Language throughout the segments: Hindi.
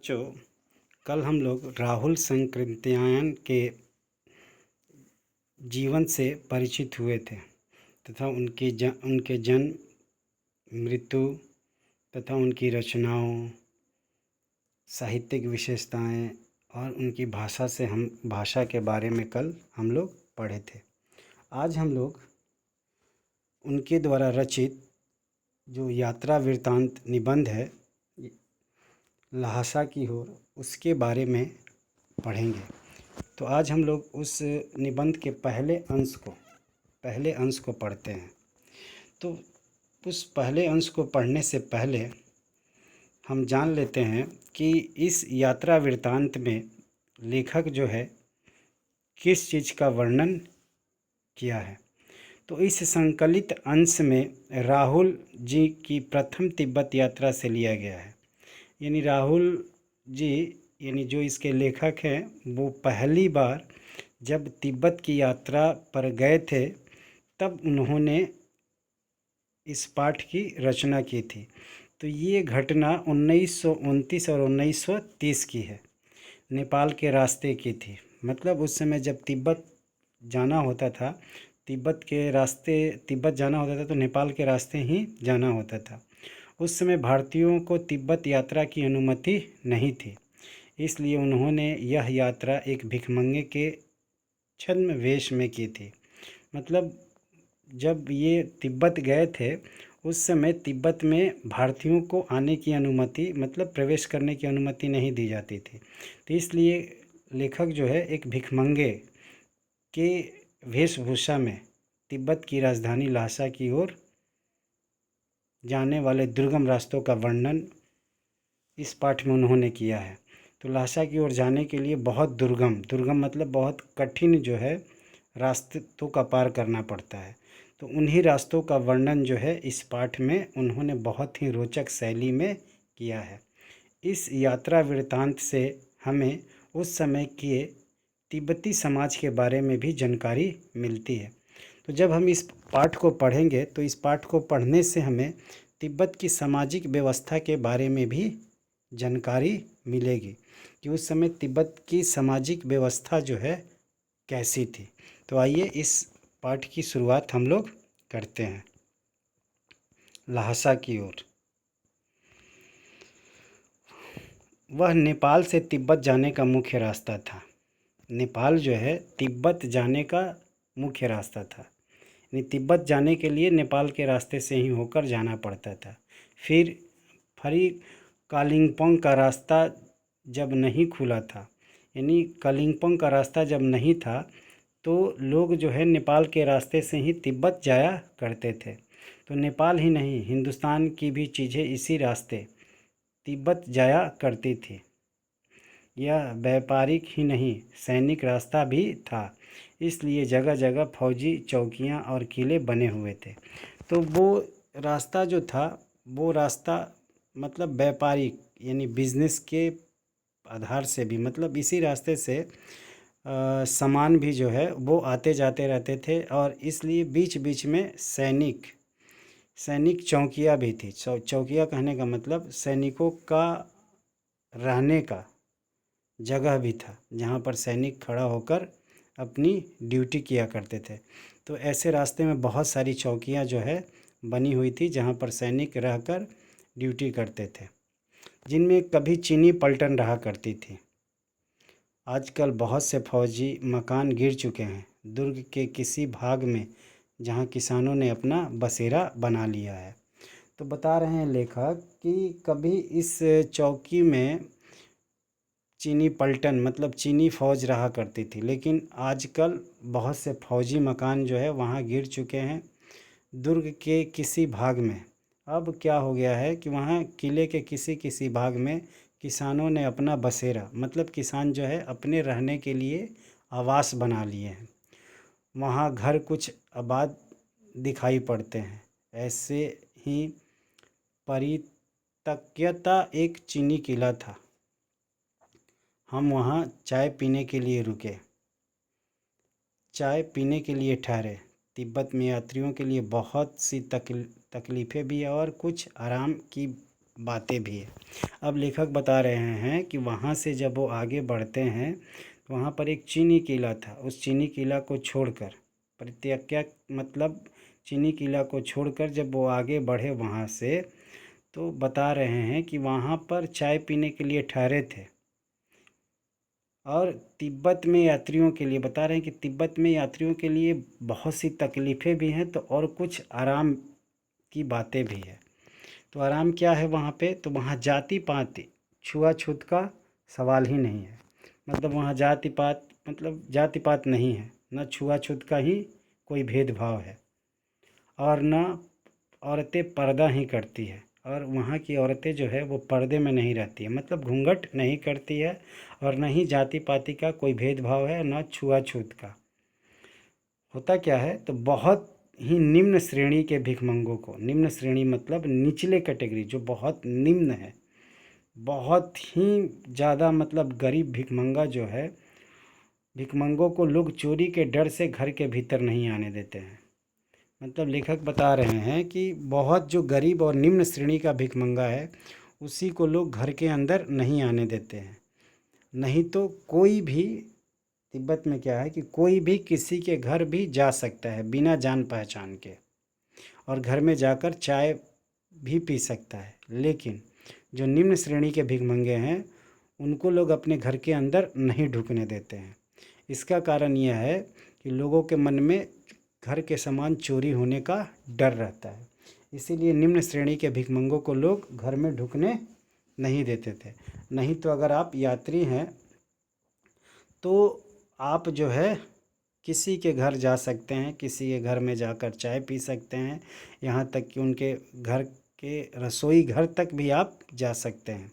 जो कल हम लोग राहुल संकृत्यायन के जीवन से परिचित हुए थे तथा उनके जन्म, मृत्यु तथा उनकी रचनाओं, साहित्यिक विशेषताएं और उनकी भाषा के बारे में कल हम लोग पढ़े थे। आज हम लोग उनके द्वारा रचित जो यात्रा वृत्तांत निबंध है ल्हासा की ओर, उसके बारे में पढ़ेंगे। तो आज हम लोग उस निबंध के पहले अंश को पढ़ते हैं। तो उस पहले अंश को पढ़ने से पहले हम जान लेते हैं कि इस यात्रा वृत्तांत में लेखक जो है किस चीज़ का वर्णन किया है। तो इस संकलित अंश में राहुल जी की प्रथम तिब्बत यात्रा से लिया गया है। यानी राहुल जी यानी जो इसके लेखक हैं वो पहली बार जब तिब्बत की यात्रा पर गए थे तब उन्होंने इस पाठ की रचना की थी। तो ये घटना 1929 और 1930 की है, नेपाल के रास्ते की थी। मतलब उस समय जब तिब्बत जाना होता था तो नेपाल के रास्ते ही जाना होता था। उस समय भारतीयों को तिब्बत यात्रा की अनुमति नहीं थी, इसलिए उन्होंने यह यात्रा एक भिखमंगे के छद्म वेश में की थी। मतलब जब ये तिब्बत गए थे उस समय तिब्बत में भारतीयों को आने की अनुमति मतलब प्रवेश करने की अनुमति नहीं दी जाती थी। तो इसलिए लेखक जो है एक भिखमंगे के वेशभूषा में तिब्बत की राजधानी ल्हासा की ओर जाने वाले दुर्गम रास्तों का वर्णन इस पाठ में उन्होंने किया है। तो ल्हासा की ओर जाने के लिए बहुत दुर्गम मतलब बहुत कठिन जो है रास्तों का पार करना पड़ता है। तो उन्हीं रास्तों का वर्णन जो है इस पाठ में उन्होंने बहुत ही रोचक शैली में किया है। इस यात्रा वृत्तांत से हमें उस समय के तिब्बती समाज के बारे में भी जानकारी मिलती है। तो जब हम इस पाठ को पढ़ेंगे तो इस पाठ को पढ़ने से हमें तिब्बत की सामाजिक व्यवस्था के बारे में भी जानकारी मिलेगी कि उस समय तिब्बत की सामाजिक व्यवस्था जो है कैसी थी। तो आइए इस पाठ की शुरुआत हम लोग करते हैं। ल्हासा की ओर। वह नेपाल से तिब्बत जाने का मुख्य रास्ता था। नेपाल जो है तिब्बत जाने का मुख्य रास्ता था। यानी तिब्बत जाने के लिए नेपाल के रास्ते से ही होकर जाना पड़ता था। फिर कालिम्पोंग का रास्ता जब नहीं खुला था, यानी कालिम्पोंग का रास्ता जब नहीं था तो लोग जो है नेपाल के रास्ते से ही तिब्बत जाया करते थे। तो नेपाल ही नहीं, हिंदुस्तान की भी चीज़ें इसी रास्ते तिब्बत जाया करती थी। यह व्यापारिक ही नहीं, सैनिक रास्ता भी था, इसलिए जगह जगह फौजी चौकियां और किले बने हुए थे। तो वो रास्ता जो था वो रास्ता मतलब व्यापारिक यानी बिजनेस के आधार से भी, मतलब इसी रास्ते से सामान भी जो है वो आते जाते रहते थे और इसलिए बीच बीच में सैनिक चौकियाँ भी थी। चौकियाँ कहने का मतलब सैनिकों का रहने का जगह भी था, जहाँ पर सैनिक खड़ा होकर अपनी ड्यूटी किया करते थे। तो ऐसे रास्ते में बहुत सारी चौकियाँ जो है बनी हुई थी जहाँ पर सैनिक रहकर ड्यूटी करते थे, जिनमें कभी चीनी पलटन रहा करती थी। आजकल बहुत से फौजी मकान गिर चुके हैं दुर्ग के किसी भाग में जहां किसानों ने अपना बसेरा बना लिया है। तो बता रहे हैं लेखक कि कभी इस चौकी में चीनी पलटन मतलब चीनी फौज रहा करती थी, लेकिन आजकल बहुत से फौजी मकान जो है वहाँ गिर चुके हैं दुर्ग के किसी भाग में। अब क्या हो गया है कि वहाँ किले के किसी भाग में किसानों ने अपना बसेरा मतलब किसान जो है अपने रहने के लिए आवास बना लिए हैं। वहाँ घर कुछ आबाद दिखाई पड़ते हैं। ऐसे ही परितक्यता एक चीनी किला था। हम वहाँ चाय पीने के लिए ठहरे। तिब्बत में यात्रियों के लिए बहुत सी तकलीफ़ें भी और कुछ आराम की बातें भी है। अब लेखक बता रहे हैं कि वहाँ से जब वो आगे बढ़ते हैं तो वहाँ पर एक चीनी किला था। उस चीनी किला को छोड़कर, परित्याग मतलब चीनी किला को छोड़कर जब वो आगे बढ़े वहाँ से, तो बता रहे हैं कि वहाँ पर चाय पीने के लिए ठहरे थे। और तिब्बत में यात्रियों के लिए बता रहे हैं कि तिब्बत में यात्रियों के लिए बहुत सी तकलीफ़ें भी हैं, तो और कुछ आराम की बातें भी है। तो आराम क्या है वहाँ पे? तो वहाँ जाति पाति छुआछूत का सवाल ही नहीं है। मतलब वहाँ जाति पात मतलब जाति पात नहीं है, न छुआछूत का ही कोई भेदभाव है, और न औरतें पर्दा ही करती है। और वहाँ की औरतें जो है वो पर्दे में नहीं रहती है, मतलब घूंघट नहीं करती है, और न ही जाति पाति का कोई भेदभाव है, न छुआछूत का। होता क्या है, तो बहुत ही निम्न श्रेणी के भिखमंगों को, निम्न श्रेणी मतलब निचले कैटेगरी, जो बहुत निम्न है, बहुत ही ज़्यादा मतलब गरीब भिखमंगा जो है, भिखमंगों को लोग चोरी के डर से घर के भीतर नहीं आने देते हैं। मतलब लेखक बता रहे हैं कि बहुत जो गरीब और निम्न श्रेणी का भिखमंगा है, उसी को लोग घर के अंदर नहीं आने देते हैं। नहीं तो कोई भी, तिब्बत में क्या है कि कोई भी किसी के घर भी जा सकता है बिना जान पहचान के, और घर में जाकर चाय भी पी सकता है। लेकिन जो निम्न श्रेणी के भिखमंगे हैं, उनको लोग अपने घर के अंदर नहीं ढुकने देते हैं। इसका कारण यह है कि लोगों के मन में घर के सामान चोरी होने का डर रहता है, इसीलिए निम्न श्रेणी के भिखमंगों को लोग घर में ढुकने नहीं देते थे। नहीं तो अगर आप यात्री हैं तो आप जो है किसी के घर जा सकते हैं, किसी के घर में जाकर चाय पी सकते हैं, यहाँ तक कि उनके घर के रसोई घर तक भी आप जा सकते हैं।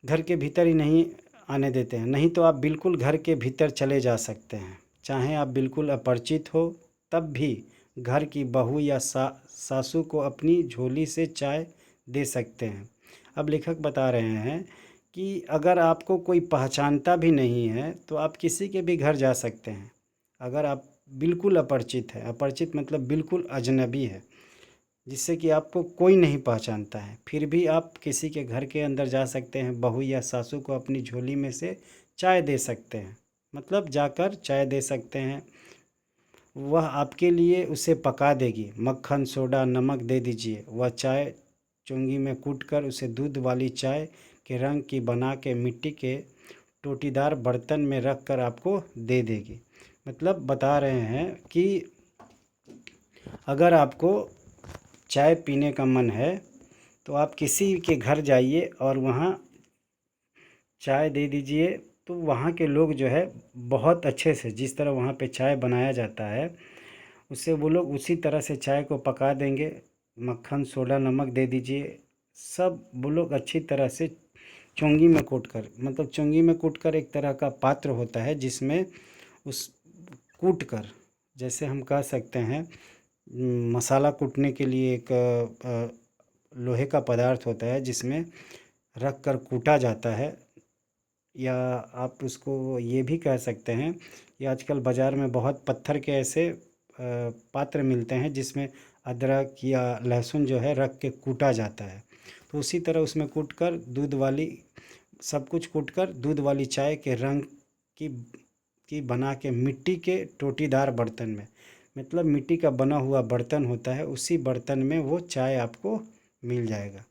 घर के भीतर ही नहीं आने देते हैं। नहीं तो आप बिल्कुल घर के भीतर चले जा सकते हैं, चाहे आप बिल्कुल अपरिचित हो, तब भी घर की बहू या सासू को अपनी झोली से चाय दे सकते हैं। अब लेखक बता रहे हैं कि अगर आपको कोई पहचानता भी नहीं है तो आप किसी के भी घर जा सकते हैं। अगर आप बिल्कुल अपरिचित है, अपरिचित मतलब बिल्कुल अजनबी है, जिससे कि आपको कोई नहीं पहचानता है, फिर भी आप किसी के घर के अंदर जा सकते हैं, बहू या सासू को अपनी झोली में से चाय दे सकते हैं, मतलब जाकर चाय दे सकते हैं। वह आपके लिए उसे पका देगी, मक्खन सोडा नमक दे दीजिए, वह चाय चुंगी में कूटकर उसे दूध वाली चाय के रंग की बना के मिट्टी के टोटीदार बर्तन में रख कर आपको दे देगी। मतलब बता रहे हैं कि अगर आपको चाय पीने का मन है तो आप किसी के घर जाइए और वहाँ चाय दे दीजिए, तो वहाँ के लोग जो है बहुत अच्छे से, जिस तरह वहाँ पे चाय बनाया जाता है उससे वो लोग उसी तरह से चाय को पका देंगे। मक्खन सोडा नमक दे दीजिए, सब वो लोग अच्छी तरह से चोंगी में कूट कर, मतलब चोंगी में कूट कर एक तरह का पात्र होता है जिसमें उस कूट कर, जैसे हम कह सकते हैं मसाला कूटने के लिए एक लोहे का पदार्थ होता है जिसमें रख कर कूटा जाता है, या आप उसको ये भी कह सकते हैं कि आजकल बाज़ार में बहुत पत्थर के ऐसे पात्र मिलते हैं जिसमें अदरक या लहसुन जो है रख के कूटा जाता है। तो उसी तरह उसमें कूट कर दूध वाली, सब कुछ कूट कर दूध वाली चाय के रंग की बना के मिट्टी के टोटीदार बर्तन में, मतलब मिट्टी का बना हुआ बर्तन होता है, उसी बर्तन में वो चाय आपको मिल जाएगा।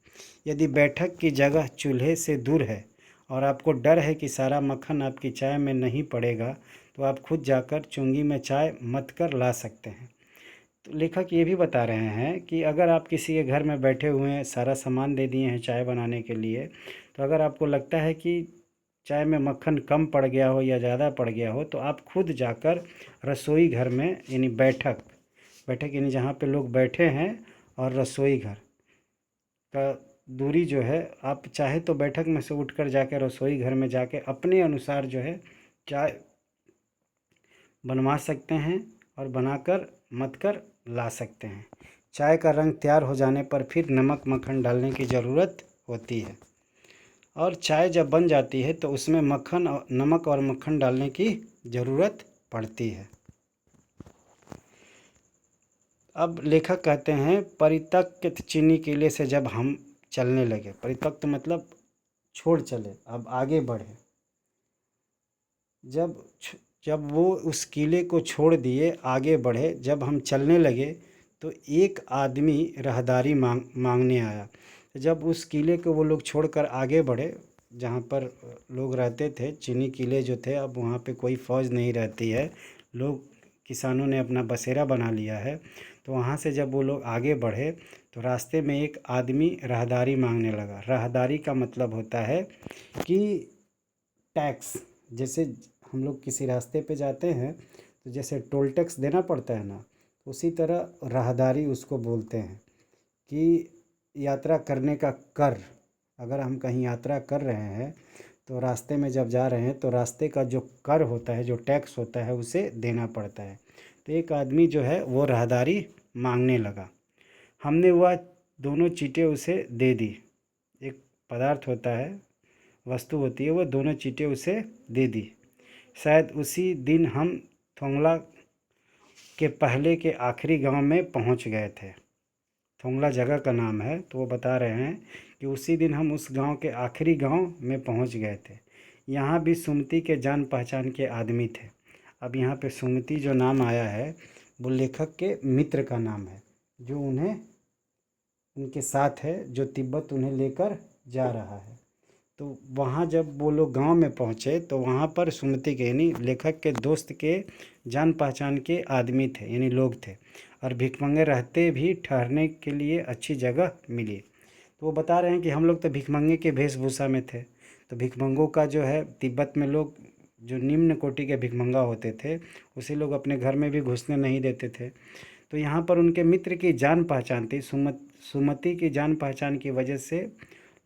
यदि बैठक की जगह चूल्हे से दूर है और आपको डर है कि सारा मक्खन आपकी चाय में नहीं पड़ेगा, तो आप खुद जाकर चुंगी में चाय मथ कर ला सकते हैं। तो लेखक ये भी बता रहे हैं कि अगर आप किसी के घर में बैठे हुए हैं, सारा सामान दे दिए हैं चाय बनाने के लिए, तो अगर आपको लगता है कि चाय में मक्खन कम पड़ गया हो या ज़्यादा पड़ गया हो, तो आप खुद जाकर रसोई घर में, यानी बैठक यानी जहाँ पे लोग बैठे हैं, और रसोई घर का दूरी जो है, आप चाहे तो बैठक में से उठकर जाकर रसोई घर में जाके अपने अनुसार जो है चाय बनवा सकते हैं और बनाकर मथ कर ला सकते हैं। चाय का रंग तैयार हो जाने पर फिर नमक मक्खन डालने की ज़रूरत होती है, और चाय जब बन जाती है तो उसमें मक्खन और नमक और मक्खन डालने की ज़रूरत पड़ती है। अब लेखक कहते हैं परित्यक्त चीनी किले से जब हम चलने लगे, परित्यक्त मतलब छोड़ चले, अब आगे बढ़े। जब जब वो उस किले को छोड़ दिए, आगे बढ़े, जब हम चलने लगे तो एक आदमी राहदारी मांगने आया। जब उस किले को वो लोग छोड़कर आगे बढ़े, जहाँ पर लोग रहते थे, चीनी किले जो थे, अब वहाँ पे कोई फ़ौज नहीं रहती है, लोग किसानों ने अपना बसेरा बना लिया है। तो वहाँ से जब वो लोग आगे बढ़े तो रास्ते में एक आदमी राहदारी मांगने लगा। राहदारी का मतलब होता है कि टैक्स। जैसे हम लोग किसी रास्ते पे जाते हैं तो जैसे टोल टैक्स देना पड़ता है ना, उसी तरह राहदारी उसको बोलते हैं कि यात्रा करने का कर। अगर हम कहीं यात्रा कर रहे हैं तो रास्ते में जब जा रहे हैं तो रास्ते का जो कर होता है, जो टैक्स होता है, उसे देना पड़ता है। तो एक आदमी जो है वो राहदारी मांगने लगा। हमने वह दोनों चीटें उसे दे दी। एक पदार्थ होता है, वस्तु होती है, वो दोनों चीटें उसे दे दी। शायद उसी दिन हम थोंगला के पहले के आखिरी गांव में पहुंच गए थे। थोंगला जगह का नाम है। तो वो बता रहे हैं कि उसी दिन हम उस गांव के आखिरी गांव में पहुंच गए थे। यहाँ भी सुमति के जान पहचान के आदमी थे। अब यहाँ पे सुमति जो नाम आया है वो लेखक के मित्र का नाम है, जो उन्हें उनके साथ है, जो तिब्बत उन्हें लेकर जा रहा है। तो वहाँ जब वो लोग गांव में पहुँचे तो वहाँ पर सुमति के यानी लेखक के दोस्त के जान पहचान के आदमी थे, यानी लोग थे, और भिखमंगे रहते भी ठहरने के लिए अच्छी जगह मिली। तो वो बता रहे हैं कि हम लोग तो भिखमंगे के वेशभूषा में थे। तो भिखमंगों का जो है, तिब्बत में लोग जो निम्न कोटि के भिखमंगा होते थे उसे लोग अपने घर में भी घुसने नहीं देते थे। तो यहाँ पर उनके मित्र की जान पहचान थी। सुमति की जान पहचान की वजह से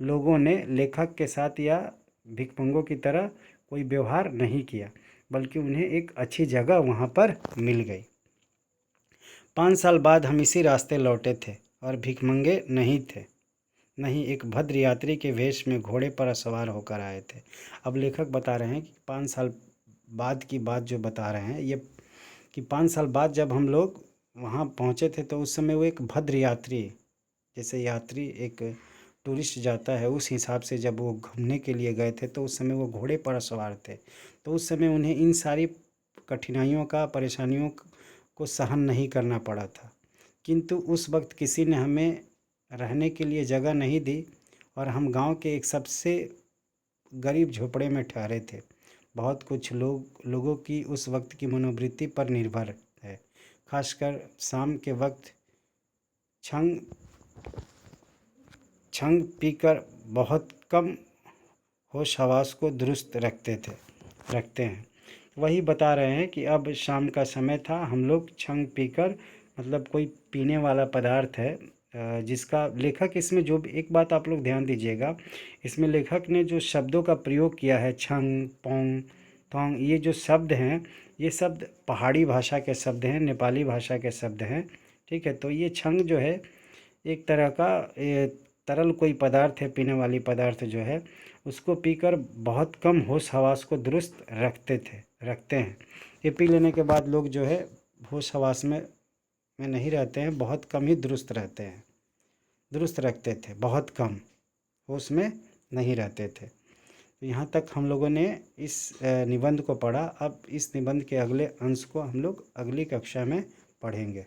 लोगों ने लेखक के साथ या भिखमंगों की तरह कोई व्यवहार नहीं किया, बल्कि उन्हें एक अच्छी जगह वहाँ पर मिल गई। 5 साल बाद हम इसी रास्ते लौटे थे और भिखमंगे नहीं एक भद्र यात्री के वेश में घोड़े पर सवार होकर आए थे। अब लेखक बता रहे हैं कि 5 साल बाद की बात जो बता रहे हैं ये, कि 5 साल बाद जब हम लोग वहाँ पहुँचे थे तो उस समय वो एक भद्र यात्री, जैसे यात्री एक टूरिस्ट जाता है उस हिसाब से जब वो घूमने के लिए गए थे, तो उस समय वो घोड़े पर सवार थे। तो उस समय उन्हें इन सारी कठिनाइयों का, परेशानियों को सहन नहीं करना पड़ा था। किंतु उस वक्त किसी ने हमें रहने के लिए जगह नहीं दी और हम गांव के एक सबसे गरीब झोपड़े में ठहरे थे। बहुत कुछ लोगों की उस वक्त की मनोवृत्ति पर निर्भर है, खासकर शाम के वक्त छंग पीकर बहुत कम होश हवास को दुरुस्त रखते हैं। वही बता रहे हैं कि अब शाम का समय था, हम लोग छंग पीकर, मतलब कोई पीने वाला पदार्थ है, जिसका लेखक इसमें जो भी, एक बात आप लोग ध्यान दीजिएगा, इसमें लेखक ने जो शब्दों का प्रयोग किया है, छंग, पोंग, थोंग, ये जो शब्द हैं, ये शब्द पहाड़ी भाषा के शब्द हैं, नेपाली भाषा के शब्द हैं। ठीक है, तो ये छंग जो है एक तरह का तरल कोई पदार्थ है, पीने वाली पदार्थ जो है, उसको पीकर बहुत कम होश हवास को दुरुस्त रखते हैं। ये पी लेने के बाद लोग जो है होश हवास में नहीं रहते हैं, बहुत कम ही दुरुस्त रखते थे, बहुत कम होश में नहीं रहते थे। तो यहाँ तक हम लोगों ने इस निबंध को पढ़ा। अब इस निबंध के अगले अंश को हम लोग अगली कक्षा में पढ़ेंगे।